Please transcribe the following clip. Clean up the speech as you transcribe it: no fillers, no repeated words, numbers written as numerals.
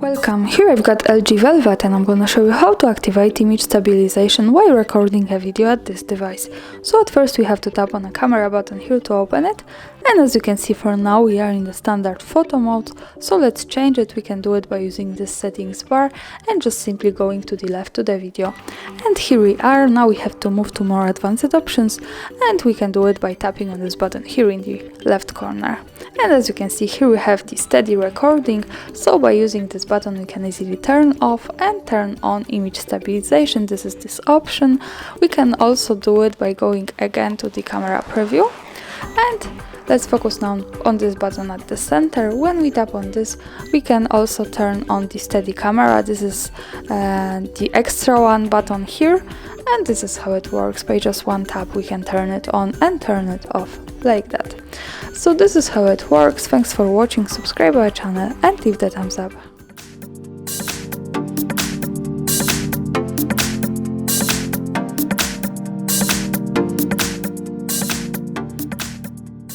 Welcome, here I've got LG Velvet and I'm gonna show you how to activate image stabilization while recording a video at this device. So at first we have to tap on the camera button here to open it, and as you can see for now we are in the standard photo mode, so let's change it. We can do it by using this settings bar and just simply going to the left to the video. And here we are. Now we have to move to more advanced options, and we can do it by tapping on this button here in the left corner. And as you can see here we have the steady recording, so by using this button we can easily turn off and turn on image stabilization. This is this option. We can also do it by going again to the camera preview, and let's focus now on this button at the center. When we tap on this, we can also turn on the steady camera. This is the extra one button here, and this is how it works. By just one tap we can turn it on and turn it off like that. So this is how it works. Thanks for watching, subscribe our channel and leave the thumbs up.